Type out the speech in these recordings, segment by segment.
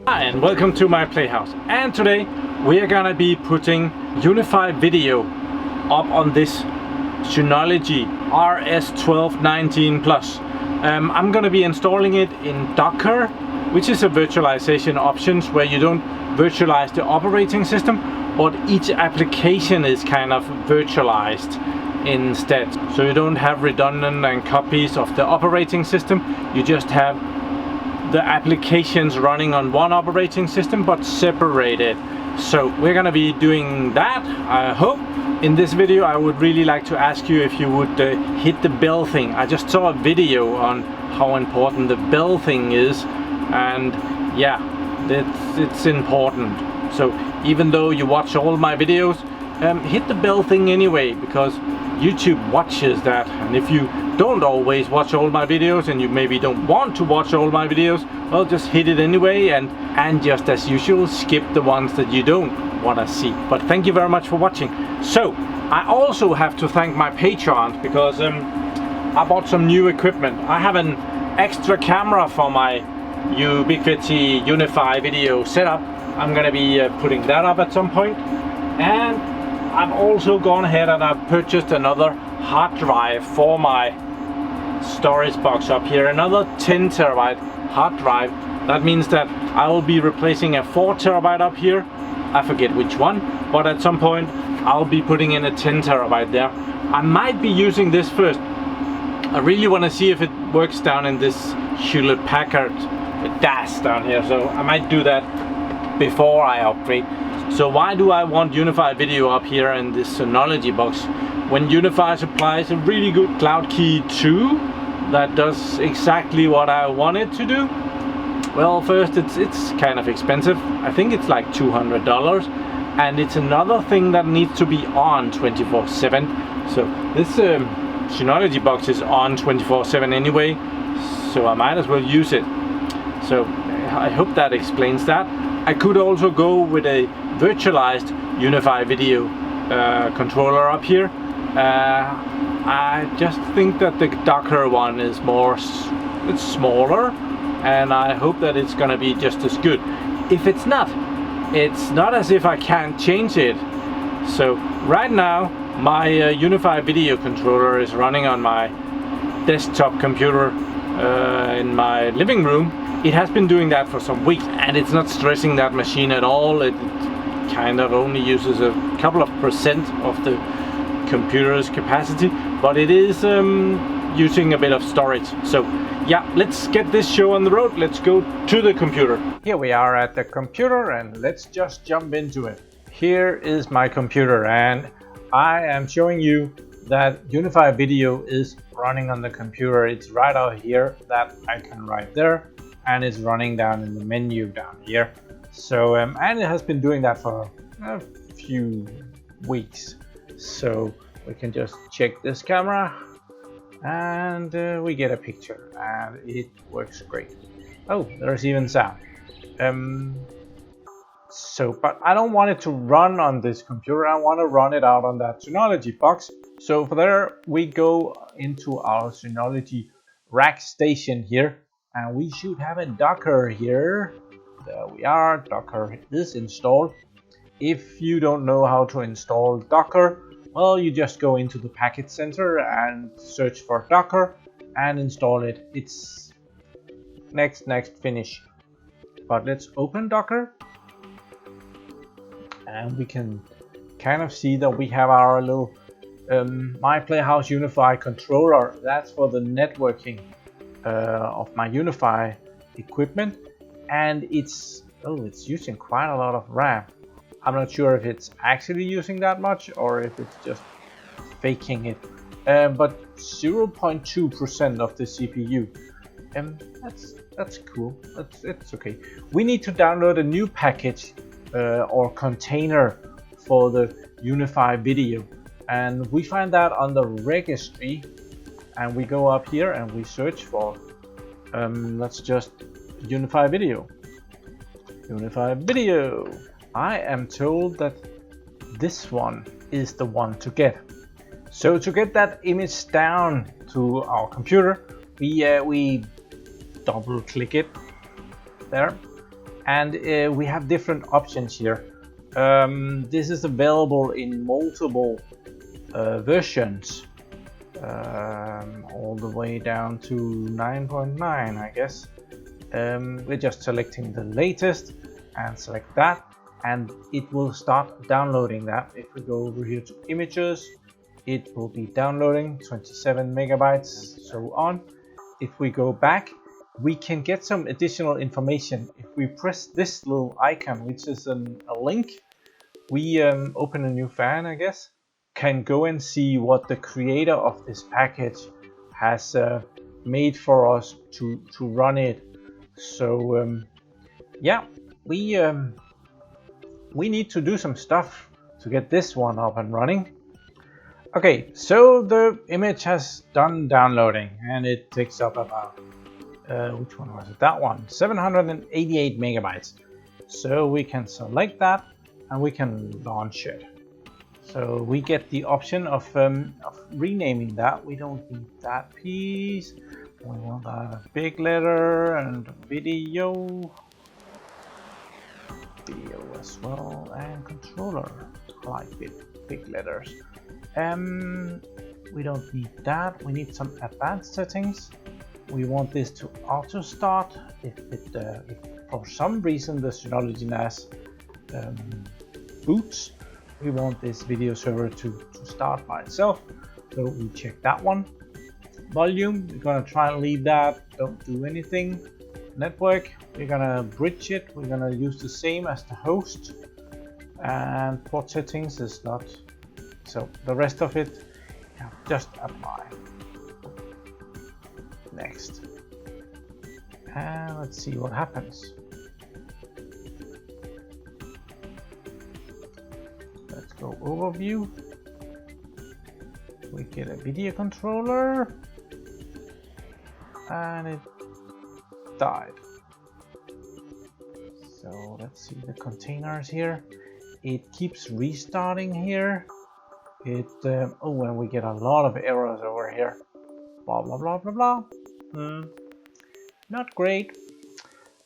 Hi and welcome to my PlayHouse, and today we are gonna be putting unifi-video up on this Synology RS1219 Plus. I'm gonna be installing it in Docker, which is a virtualization options where you don't virtualize the operating system, but each application is kind of virtualized instead. So you don't have redundant and copies of the operating system, you just have the applications running on one operating system but separated. So we're gonna be doing that, I hope. In this video I would really like to ask you if you would hit the bell thing. I just saw a video on how important the bell thing is, and yeah, it's important. So even though you watch all my videos, hit the bell thing anyway, because YouTube watches that. And if you don't always watch all my videos and you maybe don't want to watch all my videos, well, just hit it anyway, and just as usual, skip the ones that you don't want to see. But thank you very much for watching. So I also have to thank my patrons, because I bought some new equipment. I have an extra camera for my Ubiquiti unifi-video setup. I'm gonna be putting that up at some point, and I've also gone ahead and I've purchased another hard drive for my storage box up here, another 10 terabyte hard drive. That means that I will be replacing a 4 terabyte up here. I forget which one, but at some point I'll be putting in a 10 terabyte there. I might be using this first. I really want to see if it works down in this Hewlett-Packard DAS down here, so I might do that before I upgrade. So why do I want unifi-video up here in this Synology box when Unifi supplies a really good Cloud Key 2 that does exactly what I want it to do? Well, first, it's kind of expensive. I think it's like $200, and it's another thing that needs to be on 24/7. So this Synology box is on 24/7 anyway, so I might as well use it. So I hope that explains that. I could also go with a virtualized unifi-video controller up here. I just think that the Docker one is it's smaller, and I hope that it's gonna be just as good. If it's not as if I can't change it. So right now my unifi-video controller is running on my desktop computer in my living room. It has been doing that for some weeks, and it's not stressing that machine at all. It kind of only uses a couple of percent of the computer's capacity, but it is using a bit of storage. So yeah, let's get this show on the road. Let's go to the computer. Here we are at the computer, and let's just jump into it. Here is my computer, and I am showing you that unifi-video is running on the computer. It's right out here, that icon right there, and it's running down in the menu down here. So and it has been doing that for a few weeks. So we can just check this camera, and we get a picture, and it works great. Oh, there's even sound. But I don't want it to run on this computer. I want to run it out on that Synology box. So for there we go into our Synology rack station here, and we should have a Docker here. There we are. Docker is installed. If you don't know how to install Docker, well, you just go into the package center and search for Docker and install it. It's next, finish. But let's open Docker, and we can kind of see that we have our little my PlayHouse unifi controller. That's for the networking of my unifi equipment, and it's using quite a lot of RAM. I'm not sure if it's actually using that much or if it's just faking it, but 0.2% of the CPU. That's cool. It's okay. We need to download a new package or container for the unifi-video, and we find that on the registry, and we go up here and we search for let's just unifi-video. I am told that this one is the one to get. So to get that image down to our computer, we double click it there, and we have different options here. This is available in multiple versions, all the way down to 9.9, I guess. We're just selecting the latest and select that, and it will start downloading that. If we go over here to images, it will be downloading 27 megabytes, so on. If we go back, we can get some additional information. If we press this little icon, which is a link, we open a new fan, I guess, can go and see what the creator of this package has made for us to run it. So yeah, we need to do some stuff to get this one up and running. Okay, so the image has done downloading, and it takes up about which one was it? That one, 788 megabytes. So we can select that and we can launch it. So we get the option of renaming that. We don't need that piece. We want that a big letter, and video as well, and controller. I like big letters. We don't need that. We need some advanced settings. We want this to auto start. If for some reason the Synology NAS boots, we want this video server to start by itself. So we check that one. Volume, we're gonna try and leave that. Don't do anything. Network, we're gonna bridge it. We're gonna use the same as the host. And port settings is not. So the rest of it, yeah, just apply. Next, and let's see what happens. Let's go overview. We get a video controller, and it died. So let's see the containers here. It keeps restarting here. Oh, and we get a lot of errors over here. Blah blah blah blah blah. Not great.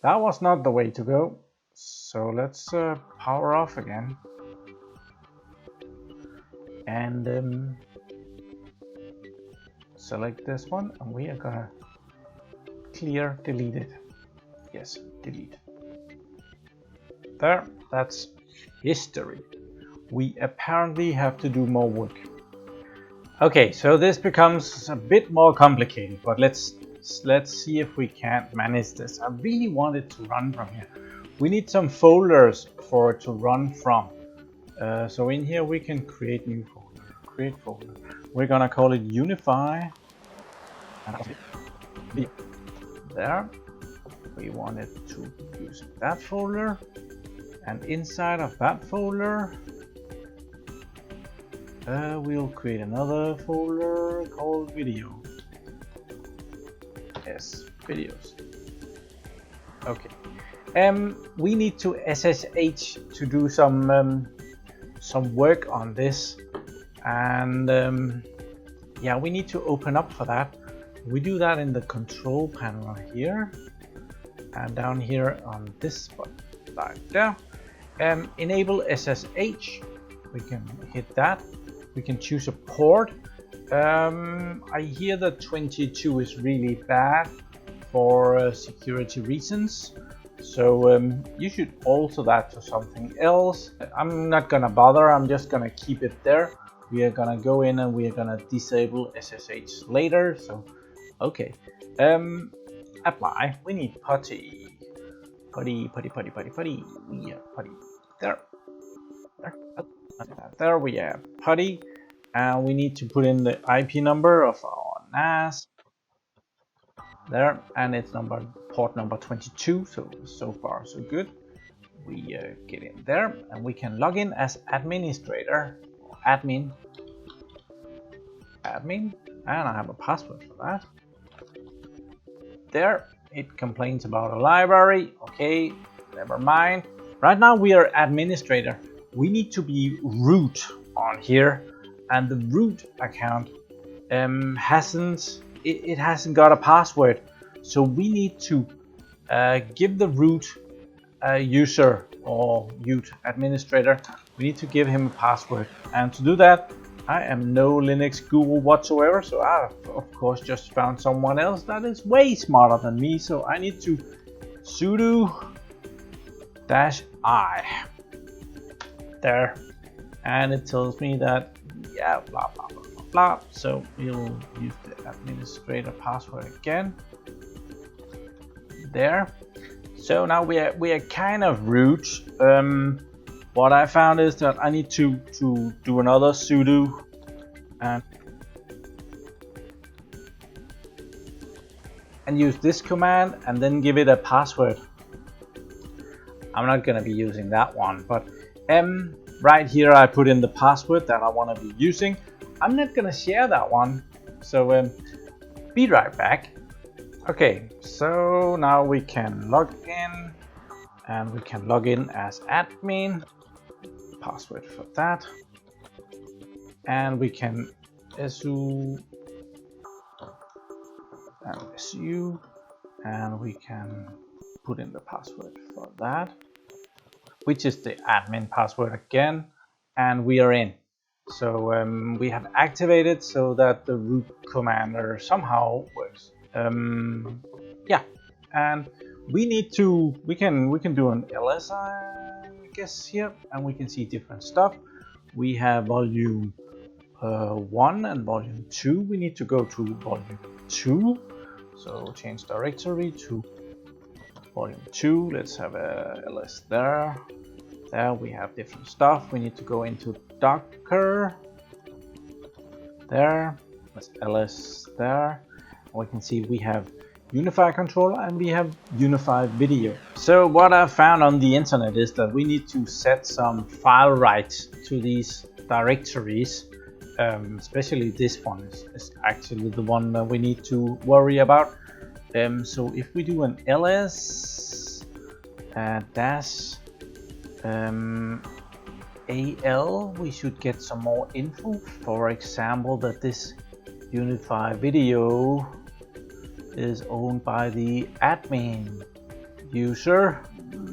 That was not the way to go. So let's power off again, and select this one, and we are gonna delete it. Yes, delete. There, that's history. We apparently have to do more work. Okay, so this becomes a bit more complicated, but let's see if we can't manage this. I really want it to run from here. We need some folders for it to run from. So in here we can create new folder. Create folder. We're gonna call it Unify. There. We want it to use that folder, and inside of that folder we'll create another folder called video. Yes, videos. Okay. We need to SSH to do some work on this, and yeah, we need to open up for that. We do that in the control panel here, and down here on this spot, like there. Enable SSH. We can hit that. We can choose a port. I hear that 22 is really bad for security reasons, so you should alter that to something else. I'm not gonna bother, I'm just gonna keep it there. We are gonna go in and we are gonna disable SSH later. So okay, apply. We need PUID. Yeah, PUID. There we have PUID, and we need to put in the IP number of our NAS there, and it's port number 22. So far so good. We get in there, and we can log in as administrator, or admin, and I have a password for that. There, it complains about a library. Okay, never mind. Right now we are administrator. We need to be root on here, and the root account hasn't it hasn't got a password. So we need to give the root user or root administrator, we need to give him a password. And to do that, I am no Linux guru whatsoever, so I've of course just found someone else that is way smarter than me. So I need to sudo -i there, and it tells me that yeah, blah blah blah blah blah. So we'll use the administrator password again there. So now we are kind of root. What I found is that I need to do another sudo and use this command and then give it a password. I'm not going to be using that one, but right here I put in the password that I want to be using. I'm not going to share that one, so be right back. Okay, so now we can log in, and we can log in as admin, password for that, and we can su and su, and we can put in the password for that, which is the admin password again, and we are in. So we have activated so that the root commander somehow works. Yeah, and we need to we can do an ls, I guess, here, and we can see different stuff. We have volume 1 and volume 2. We need to go to volume 2, so change directory to volume 2. Let's have a ls there. There we have different stuff. We need to go into Docker there. Let's ls there. We can see we have unifi-controller and we have unifi-video. So what I found on the internet is that we need to set some file rights to these directories. Especially this one is actually the one that we need to worry about. So if we do an ls dash al, we should get some more info. For example, that this unifi-video is owned by the admin user,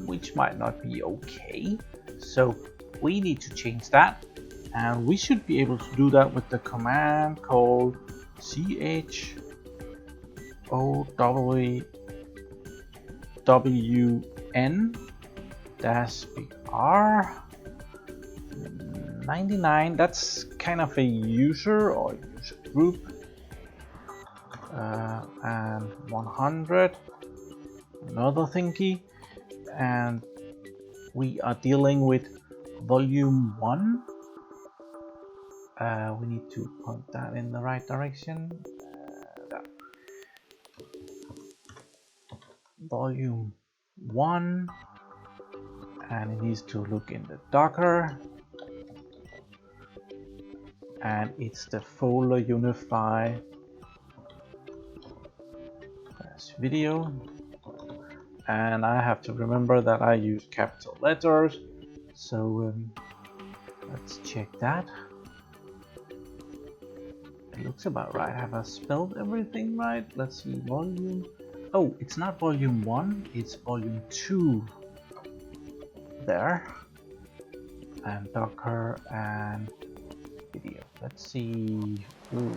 which might not be okay. So we need to change that, and we should be able to do that with the command called chown-br-99. That's kind of a user or user group, and 100 another thingy, and we are dealing with volume 1. We need to point that in the right direction. Volume 1, and it needs to look in the Docker, and it's the folder unify video, and I have to remember that I use capital letters. So let's check that. It looks about right. Have I spelled everything right? Let's see. Volume. Oh, it's not volume 1, it's volume 2 there, and Docker and video. Let's see. Ooh.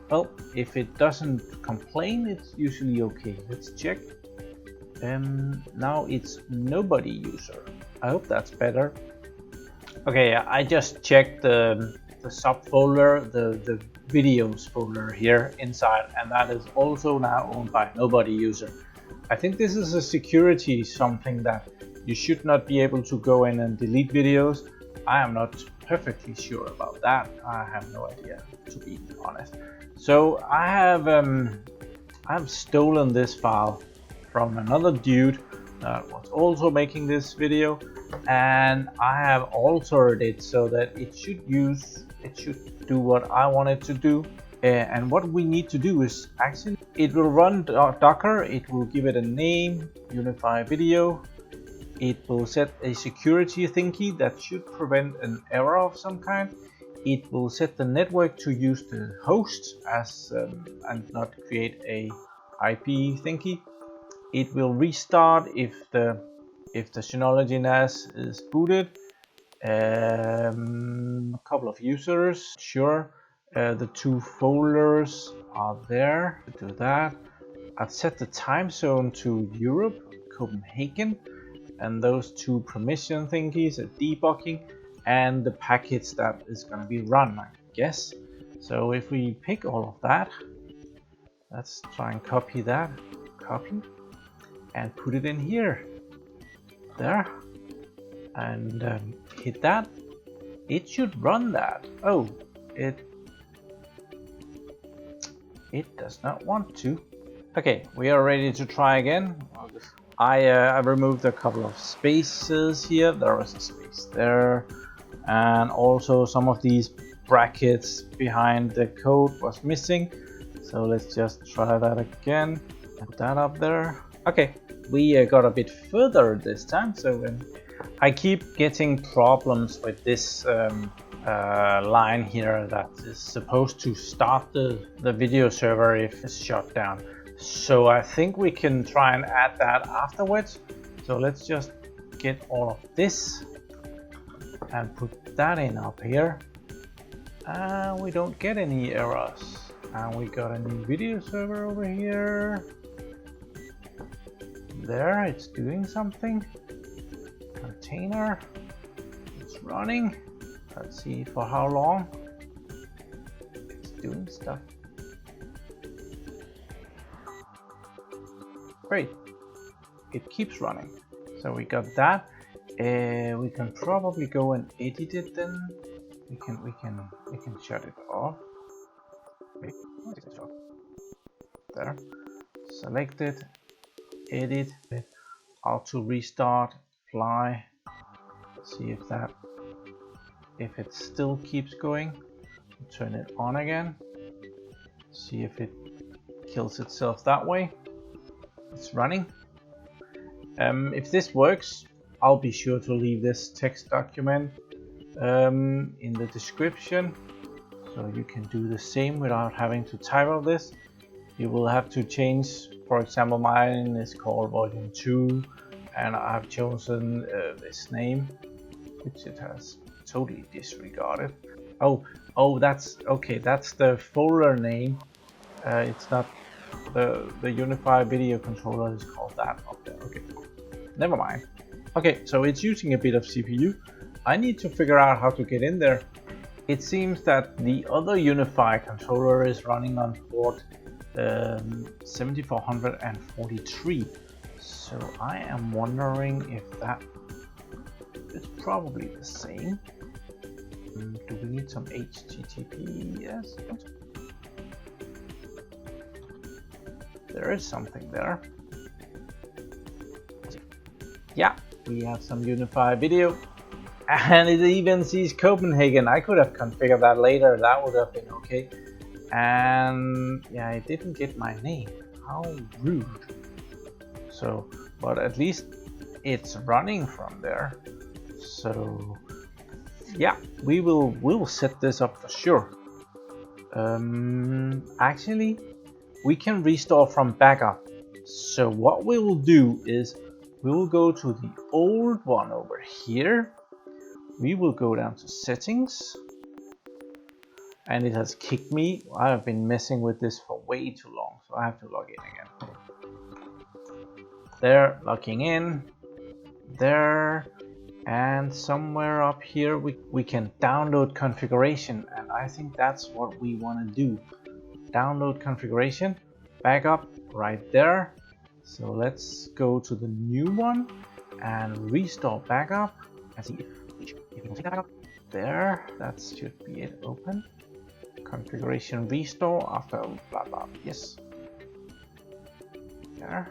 Well, if it doesn't complain, it's usually okay. Let's check. Now it's nobody user. I hope that's better. Okay, I just checked the subfolder, the videos folder here inside, and that is also now owned by nobody user. I think this is a security something that you should not be able to go in and delete videos. I am not perfectly sure about that. I have no idea, to be honest. So I have stolen this file from another dude that was also making this video, and I have altered it so that it should do what I want it to do. And what we need to do is actually, it will run Docker, it will give it a name, unifi-video, it will set a security thingy that should prevent an error of some kind. it will set the network to use the host as and not create a IP thingy. It will restart if the Synology NAS is booted. A couple of users, sure. The 2 folders are there to do that. I've set the time zone to Europe, Copenhagen, and those 2 permission thingies are debugging, and the package that is going to be run, I guess. So if we pick all of that, let's try and copy that, copy, and put it in here, there, and hit that. It should run that. Oh, it does not want to. Okay, we are ready to try again. I removed a couple of spaces here. There was a space there, and also some of these brackets behind the code was missing. So let's just try that again. Put that up there. Okay, we got a bit further this time. So I keep getting problems with this line here that is supposed to start the video server if it's shut down. So I think we can try and add that afterwards. So let's just get all of this and put that in up here. And we don't get any errors. And we got a new video server over here. There, it's doing something. Container, it's running. Let's see for how long. It's doing stuff. Great, it keeps running. So we got that. We can probably go and edit it then. We can shut it off. Wait, what is it off? There. Select it, edit, auto restart, apply. See if it still keeps going. Turn it on again. See if it kills itself that way. It's running. If this works, I'll be sure to leave this text document in the description, so you can do the same without having to type all this. You will have to change, for example, mine is called volume 2, and I've chosen this name, which it has totally disregarded. Oh, that's okay. That's the folder name. It's not the unifi-video-controller is called that up there. Okay, never mind. Okay, so it's using a bit of CPU. I need to figure out how to get in there. It seems that the other Unifi controller is running on port 7443. So I am wondering if that is probably the same. Do we need some HTTP? Yes. There is something there. Yeah, we have some Unifi video. And it even sees Copenhagen. I could have configured that later. That would have been okay. And yeah, it didn't get my name. How rude. So, but at least it's running from there. So yeah, we'll set this up for sure. Actually, we can restore from backup. So what we will do is we will go to the old one over here. We will go down to settings, and it has kicked me. I have been messing with this for way too long, so I have to log in again. There, logging in, there, and somewhere up here we can download configuration, and I think that's what we want to do. Download configuration, backup right there. So let's go to the new one and restore backup and see if we can take that backup. There, that should be it. Open configuration restore after blah blah. Yes. There.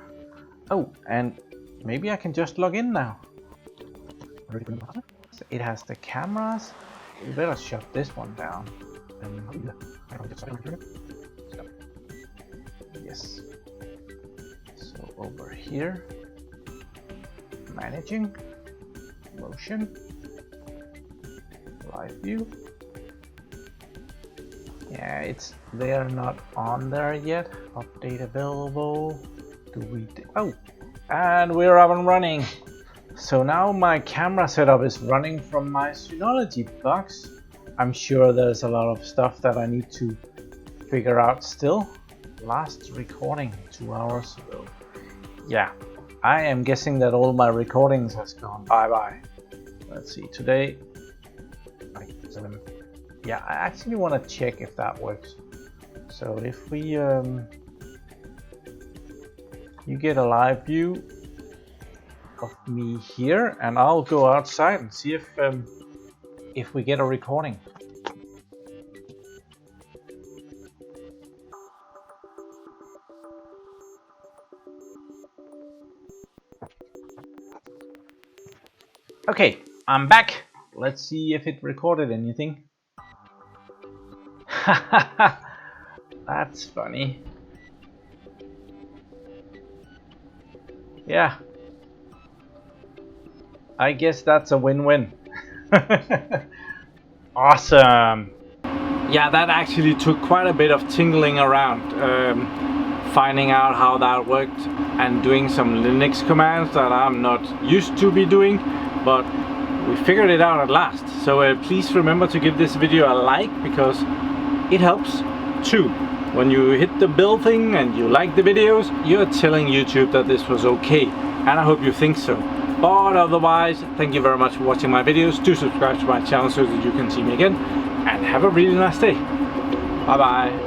Oh, and maybe I can just log in now. It has the cameras. We better shut this one down. Yes. So over here, managing, motion, live view, they're not on there yet. Update available. Oh, and we're up and running. So now my camera setup is running from my Synology box. I'm sure there's a lot of stuff that I need to figure out still. Last recording 2 hours ago. Yeah, I am guessing that all my recordings has gone bye-bye. Let's see, today, yeah, I actually want to check if that works. So if we, you get a live view of me here, and I'll go outside and see if we get a recording. Okay, I'm back. Let's see if it recorded anything. That's funny. Yeah. I guess that's a win-win. Awesome. Yeah, that actually took quite a bit of tingling around, finding out how that worked and doing some Linux commands that I'm not used to be doing, but we figured it out at last. So please remember to give this video a like, because it helps too. When you hit the bell thing and you like the videos, you're telling YouTube that this was okay, and I hope you think so. But otherwise, thank you very much for watching my videos. Do subscribe to my channel so that you can see me again, and have a really nice day. Bye bye.